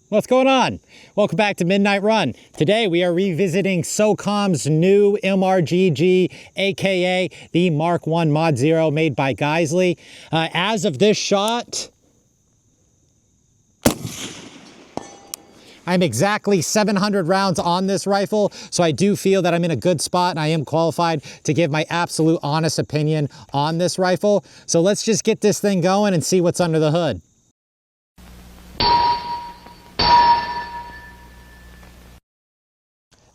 What's going on? Welcome back to Midnight Run. Today we are revisiting SOCOM's new MRGG, aka the Mark 1 Mod 0 made by Geissele. As of this shot, I'm exactly 700 rounds on this rifle, so I do feel that I'm in a good spot and I am qualified to give my absolute honest opinion on this rifle. So let's just get this thing going and see what's under the hood.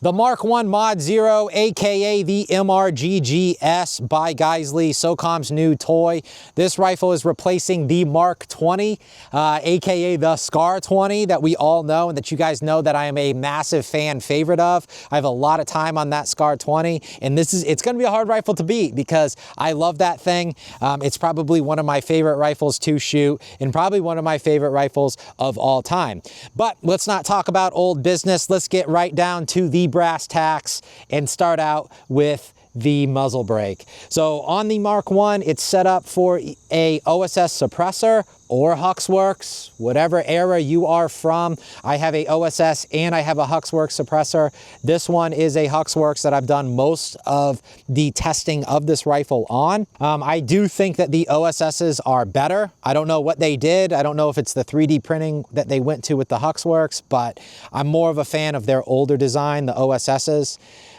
The Mark 1 Mod 0, aka the mrgg-s by Geissele, SOCOM's new toy. This rifle is replacing the Mark 20, aka the Scar 20 that we all know and that you guys know that I am a massive fan favorite of. I have a lot of time on that Scar 20, and it's going to be a hard rifle to beat because I love that thing. It's probably one of my favorite rifles to shoot and probably one of my favorite rifles of all time. But let's not talk about old business. Let's get right down to the brass tacks and start out with the muzzle brake. So on the Mark 1, it's set up for a OSS suppressor or Huxworks, whatever era you are from. I have a OSS and I have a Huxworks suppressor. This one is a Huxworks that I've done most of the testing of this rifle on. I do think that the OSSs are better. I don't know what they did. I don't know if it's the 3D printing that they went to with the Huxworks, but I'm more of a fan of their older design, the OSSs.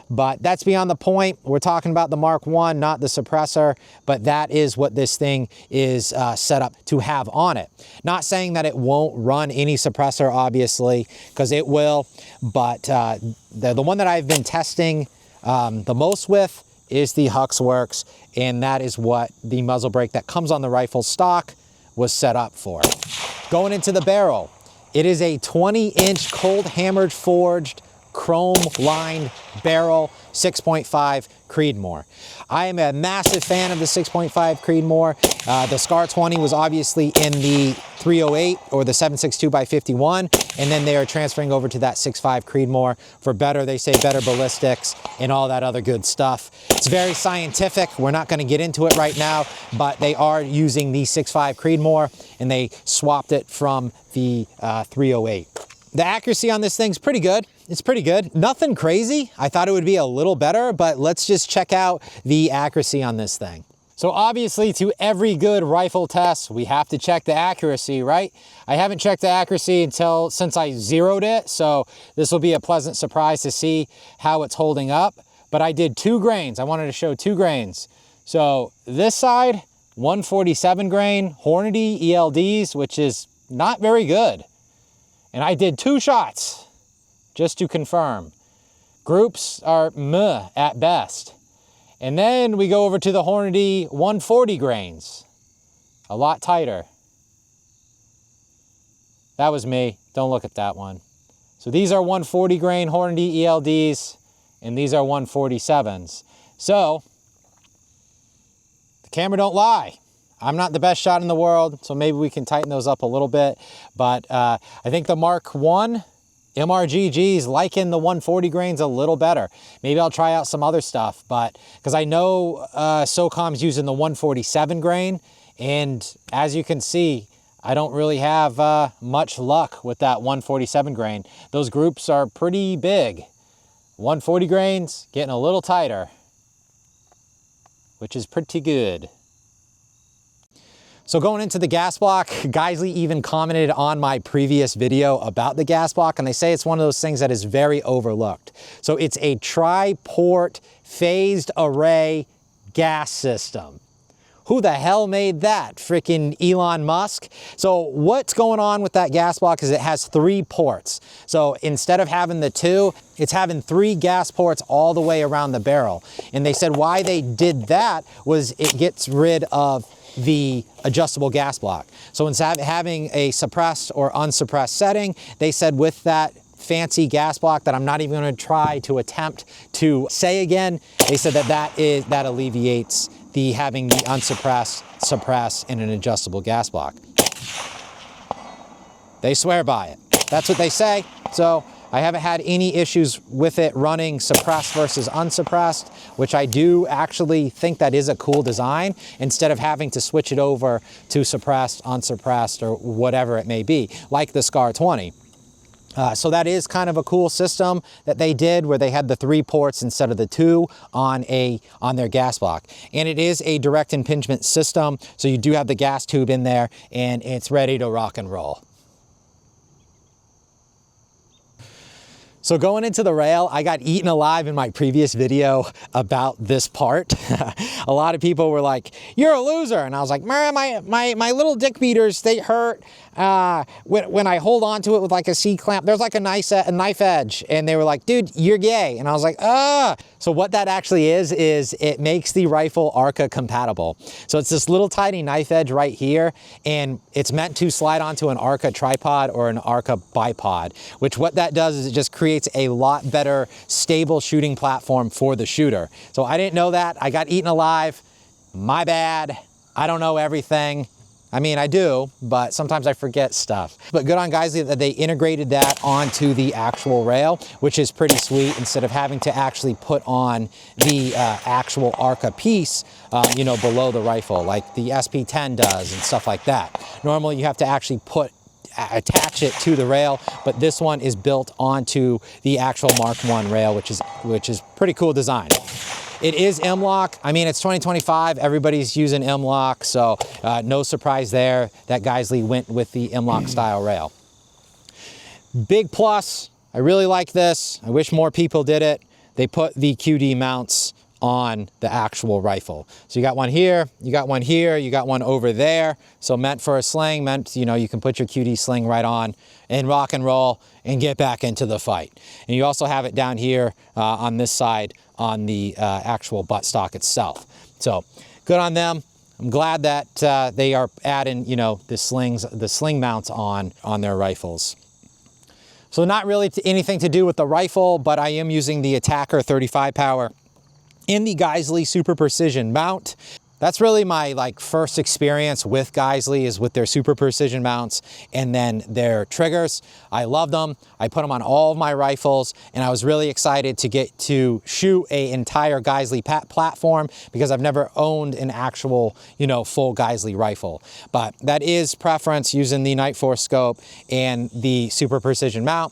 But that's beyond the point. We're talking about the Mark 1, not the suppressor, but that is what this thing is set up to have on it. Not saying that it won't run any suppressor, obviously, because it will, but the one that I've been testing the most with is the Huxworks, and that is what the muzzle brake that comes on the rifle stock was set up for. Going into the barrel, it is a 20-inch cold hammered forged chrome lined barrel, 6.5 Creedmoor. I am a massive fan of the 6.5 Creedmoor. The Scar 20 was obviously in the 308 or the 7.62x51, and then they are transferring over to that 6.5 Creedmoor for better, they say, better ballistics and all that other good stuff. It's very scientific. We're not going to get into it right now, but they are using the 6.5 Creedmoor and they swapped it from the 308. The accuracy on this thing's pretty good. It's pretty good. Nothing crazy. I thought it would be a little better, but let's just check out the accuracy on this thing. So obviously, to every good rifle test, we have to check the accuracy, right? I haven't checked the accuracy since I zeroed it, so this will be a pleasant surprise to see how it's holding up. But I did 2 grains. I wanted to show 2 grains. So this side, 147 grain Hornady ELDs, which is not very good. And I did 2 shots just to confirm. Groups are meh at best. And then we go over to the Hornady 140 grains. A lot tighter. That was me. Don't look at that one. So these are 140 grain Hornady ELDs, and these are 147s. So the camera don't lie. I'm not the best shot in the world, so maybe we can tighten those up a little bit. But I think the Mark 1 MRGGs liking the 140 grains a little better. Maybe I'll try out some other stuff, but because I know SOCOM's using the 147 grain, and as you can see, I don't really have much luck with that 147 grain. Those groups are pretty big. 140 grains getting a little tighter, which is pretty good. So going into the gas block, Geissele even commented on my previous video about the gas block, and they say it's one of those things that is very overlooked. So it's a tri-port phased array gas system. Who the hell made that? Freaking Elon Musk? So what's going on with that gas block is it has 3 ports. So instead of having the 2, it's having 3 gas ports all the way around the barrel. And they said why they did that was it gets rid of the adjustable gas block. So instead of having a suppressed or unsuppressed setting, they said with that fancy gas block that I'm not even going to try to attempt to say again, they said that alleviates the having the unsuppressed, suppress, and an adjustable gas block. They swear by it. That's what they say. So I haven't had any issues with it running suppressed versus unsuppressed, which I do actually think that is a cool design instead of having to switch it over to suppressed, unsuppressed, or whatever it may be, like the Scar 20. So that is kind of a cool system that they did, where they had the 3 ports instead of the 2 on their gas block. And it is a direct impingement system, so you do have the gas tube in there, and it's ready to rock and roll. So going into the rail, I got eaten alive in my previous video about this part. A lot of people were like, "You're a loser," and I was like, my little dick beaters, they hurt. When I hold on to it with like a C-clamp, there's like a knife edge, and they were like, "Dude, you're gay," and I was like, "Ah." So what that actually is it makes the rifle ARCA compatible. So it's this little tiny knife edge right here, and it's meant to slide onto an ARCA tripod or an ARCA bipod, which what that does is it just creates a lot better stable shooting platform for the shooter. So I didn't know that. I got eaten alive. My bad. I don't know everything. I mean, I do, but sometimes I forget stuff. But good on Geissele that they integrated that onto the actual rail, which is pretty sweet, instead of having to actually put on the actual ARCA piece, you know, below the rifle, like the SP10 does and stuff like that. Normally you have to actually attach it to the rail, but this one is built onto the actual Mark 1 rail, which is pretty cool design. It is M-LOK. I mean, it's 2025. Everybody's using M-LOK, so no surprise there that Geissele went with the M-LOK style rail. Big plus, I really like this. I wish more people did it. They put the QD mounts on the actual rifle. So you got one here, you got one here, you got one over there. So meant for a sling, meant, you know, you can put your QD sling right on and rock and roll and get back into the fight. And you also have it down here on this side on the actual buttstock itself. So good on them. I'm glad that they are adding, you know, the sling mounts on their rifles. So not really anything to do with the rifle, but I am using the Attacker 35 power in the Geissele Super Precision mount. That's really my first experience with Geissele, is with their Super Precision mounts and then their triggers. I love them. I put them on all of my rifles, and I was really excited to get to shoot an entire Geissele platform, because I've never owned an actual, you know, full Geissele rifle. But that is preference, using the Night Force scope and the Super Precision mount.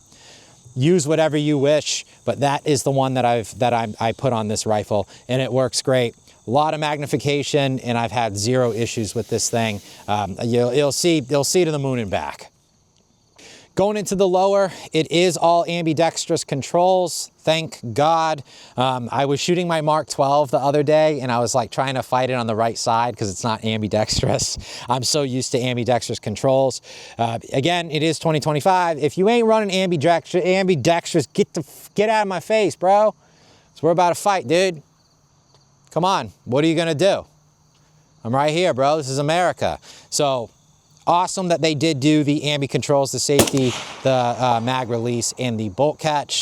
Use whatever you wish, but that is the one that I put on this rifle, and it works great. A lot of magnification, and I've had 0 issues with this thing. You'll see to the moon and back. Going into the lower, it is all ambidextrous controls, thank God. I was shooting my Mark 12 the other day, and I was like trying to fight it on the right side because it's not ambidextrous. I'm so used to ambidextrous controls. Again, it is 2025. If you ain't running ambidextrous, get out of my face, bro. So we're about to fight, dude. Come on, what are you gonna do? I'm right here, bro. This is America. So awesome that they did do the ambi controls, the safety, the mag release, and the bolt catch.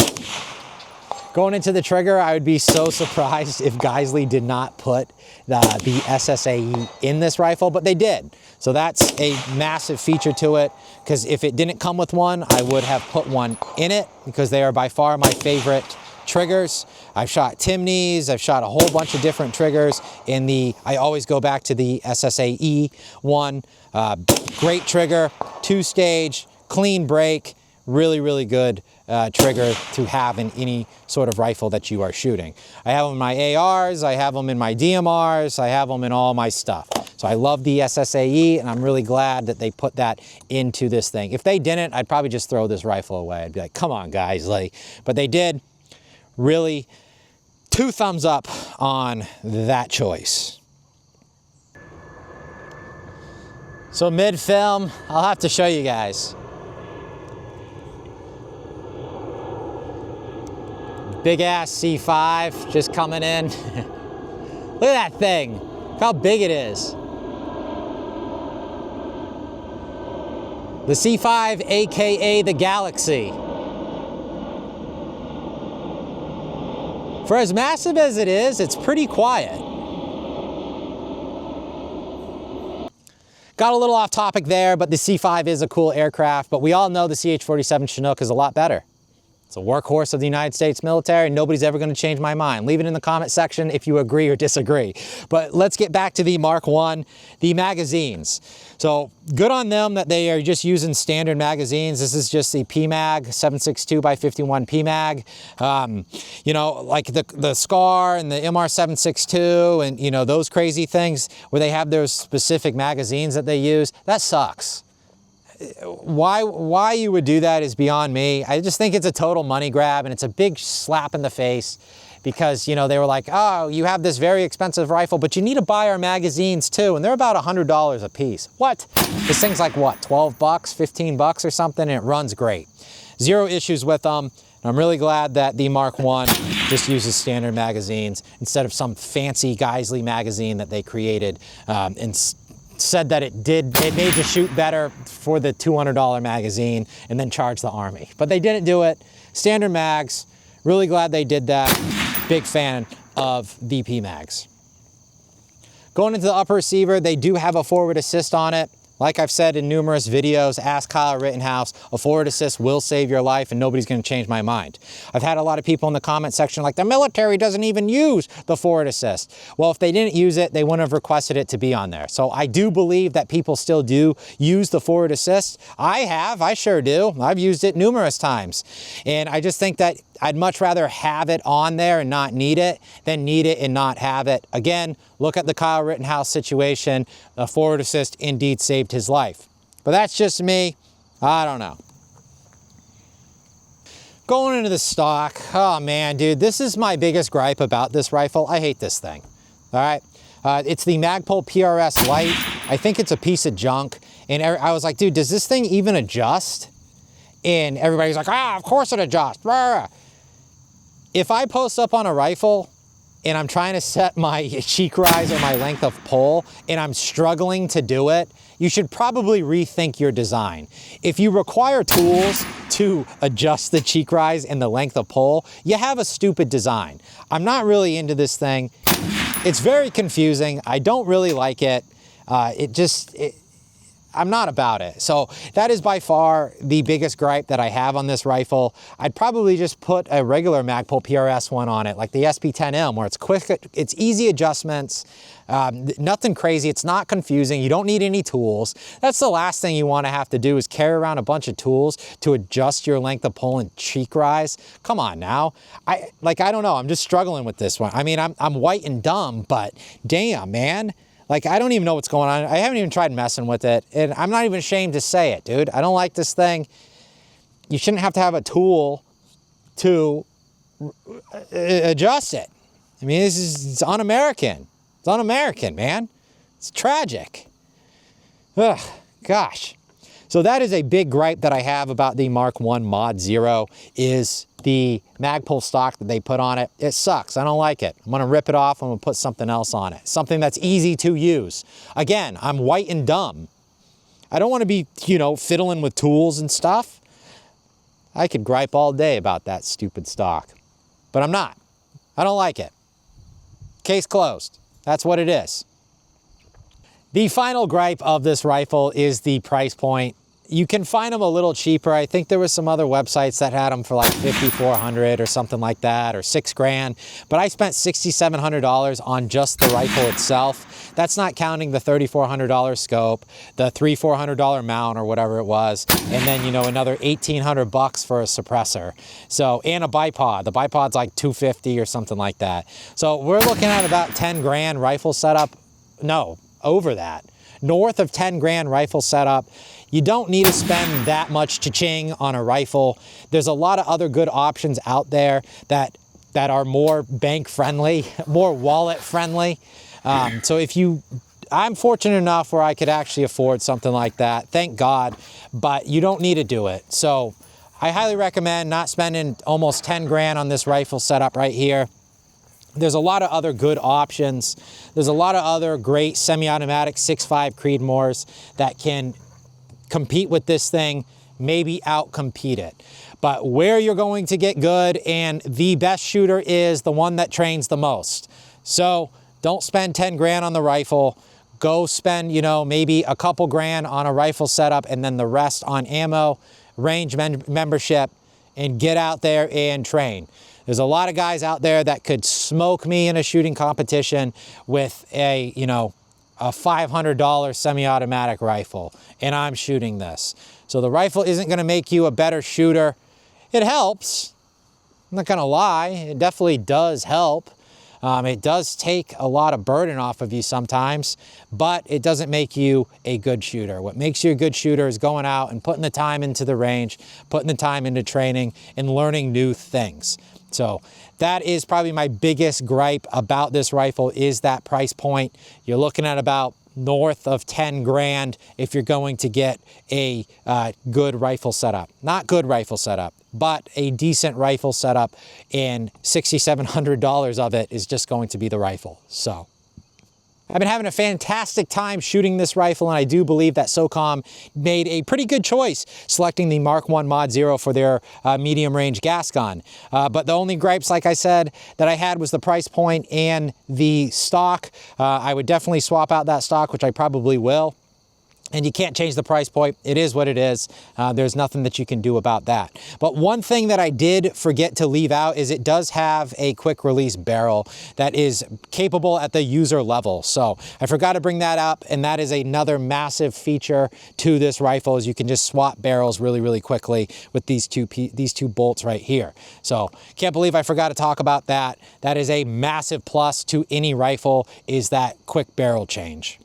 Going into the trigger, I would be so surprised if Geissele did not put the SSAE in this rifle, but they did. So that's a massive feature to it, because if it didn't come with one, I would have put one in it, because they are by far my favorite triggers. I've shot Timneys, I've shot a whole bunch of different triggers I always go back to the SSAE one. Great trigger, 2-stage, clean break, really, really good trigger to have in any sort of rifle that you are shooting. I have them in my ARs, I have them in my DMRs, I have them in all my stuff. So I love the SSAE, and I'm really glad that they put that into this thing. If they didn't, I'd probably just throw this rifle away. I'd be like, come on, guys. But they did. Really, 2 thumbs up on that choice. So mid-film, I'll have to show you guys. Big ass C5 just coming in. Look at that thing. Look how big it is. The C5, AKA the Galaxy. For as massive as it is, it's pretty quiet. Got a little off topic there, but the C5 is a cool aircraft, but we all know the CH-47 Chinook is a lot better. It's a workhorse of the United States military. Nobody's ever going to change my mind. Leave it in the comment section if you agree or disagree. But let's get back to the Mark 1, the magazines. So good on them that they are just using standard magazines. This is just the PMag 7.62 by 51 PMag. You know, like the SCAR and the MR 7.62 and, you know, those crazy things where they have those specific magazines that they use. That sucks. Why you would do that is beyond me. I just think it's a total money grab, and it's a big slap in the face because, you know, they were like, oh, you have this very expensive rifle, but you need to buy our magazines too, and they're about $100 a piece. What? This thing's like what, 12 bucks, 15 bucks or something, and it runs great. Zero issues with them. I'm really glad that the Mark 1 just uses standard magazines instead of some fancy Geissele magazine that they created and said that it made you shoot better for the $200 magazine and then charge the Army. But they didn't do it. Standard mags, really glad they did that. Big fan of the PMags. Going into the upper receiver, they do have a forward assist on it. Like I've said in numerous videos, ask Kyle Rittenhouse, a forward assist will save your life and nobody's gonna change my mind. I've had a lot of people in the comment section like, the military doesn't even use the forward assist. Well, if they didn't use it, they wouldn't have requested it to be on there. So I do believe that people still do use the forward assist. I sure do. I've used it numerous times. And I just think that I'd much rather have it on there and not need it than need it and not have it. Again, look at the Kyle Rittenhouse situation. The forward assist indeed saved his life. But that's just me. I don't know. Going into the stock, oh man, dude, this is my biggest gripe about this rifle. I hate this thing, all right? It's the Magpul PRS Lite. I think it's a piece of junk. And I was like, dude, does this thing even adjust? And everybody's like, of course it adjusts. If I post up on a rifle and I'm trying to set my cheek rise or my length of pull and I'm struggling to do it, you should probably rethink your design. If you require tools to adjust the cheek rise and the length of pull, you have a stupid design. I'm not really into this thing. It's very confusing. I don't really like it. I'm not about it. So that is by far the biggest gripe that I have on this rifle. I'd probably just put a regular Magpul PRS one on it, like the SP10M, where it's quick, it's easy adjustments, nothing crazy. It's not confusing. You don't need any tools. That's the last thing you want to have to do is carry around a bunch of tools to adjust your length of pull and cheek rise. Come on now. I don't know. I'm just struggling with this one. I mean, I'm white and dumb, but damn, man. Like, I don't even know what's going on. I haven't even tried messing with it. And I'm not even ashamed to say it, dude. I don't like this thing. You shouldn't have to have a tool to adjust it. I mean, it's un-American. It's un-American, man. It's tragic. Ugh, gosh. So that is a big gripe that I have about the Mark 1 Mod 0 is the Magpul stock that they put on it. It sucks. I don't like it. I'm going to rip it off. I'm going to put something else on it. Something that's easy to use. Again, I'm white and dumb. I don't want to be, you know, fiddling with tools and stuff. I could gripe all day about that stupid stock. But I'm not. I don't like it. Case closed. That's what it is. The final gripe of this rifle is the price point. You can find them a little cheaper. I think there was some other websites that had them for like $5,400 or something like that, or $6 grand. But I spent $6,700 on just the rifle itself. That's not counting the $3,400 scope, the $300-400 mount or whatever it was, and then, you know, another $1,800 for a suppressor. So, and a bipod. The bipod's like $250 or something like that. So we're looking at about 10 grand rifle setup. No, over that. North of 10 grand rifle setup. You don't need to spend that much cha-ching on a rifle. There's a lot of other good options out there that are more bank friendly, more wallet friendly. So I'm fortunate enough where I could actually afford something like that, thank God, but you don't need to do it. So I highly recommend not spending almost 10 grand on this rifle setup right here. There's a lot of other good options. There's a lot of other great semi-automatic 6.5 Creedmoors that can compete with this thing, maybe out-compete it. But where you're going to get good and the best shooter is the one that trains the most. So don't spend 10 grand on the rifle. Go spend, you know, maybe a couple grand on a rifle setup and then the rest on ammo, range membership, and get out there and train. There's a lot of guys out there that could smoke me in a shooting competition with a, you know, a $500 semi-automatic rifle, and I'm shooting this. So the rifle isn't going to make you a better shooter. It helps. I'm not going to lie. It definitely does help. It does take a lot of burden off of you sometimes, but it doesn't make you a good shooter. What makes you a good shooter is going out and putting the time into the range, putting the time into training, and learning new things. So that is probably my biggest gripe about this rifle, is that price point. You're looking at about north of 10 grand if you're going to get a good rifle setup. Not good rifle setup, but a decent rifle setup, and $6,700 of it is just going to be the rifle. So I've been having a fantastic time shooting this rifle, and I do believe that SOCOM made a pretty good choice selecting the MK1 Mod 0 for their medium range gas gun. But the only gripes, like I said, that I had was the price point and the stock. I would definitely swap out that stock, which I probably will. And you can't change the price point. It is what it is. There's nothing that you can do about that. But one thing that I did forget to leave out is it does have a quick release barrel that is capable at the user level. So I forgot to bring that up, and that is another massive feature to this rifle, is you can just swap barrels really, really quickly with these two bolts right here. So can't believe I forgot to talk about that. That is a massive plus to any rifle, is that quick barrel change.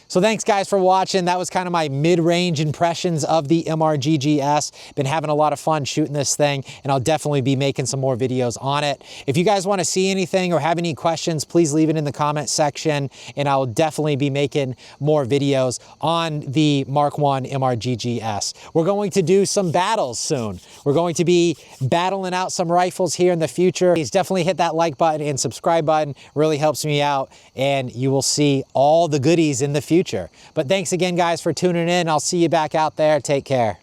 So thanks guys for watching. That was kind of my mid-range impressions of the MRGGS. Been having a lot of fun shooting this thing, and I'll definitely be making some more videos on it. If you guys want to see anything or have any questions, please leave it in the comment section, and I'll definitely be making more videos on the MK1 MRGGS. We're going to do some battles soon. We're going to be battling out some rifles here in the future. Please definitely hit that like button and subscribe button. Really helps me out, and you will see all the goodies in the future. But thanks again, guys, for tuning in. I'll see you back out there. Take care.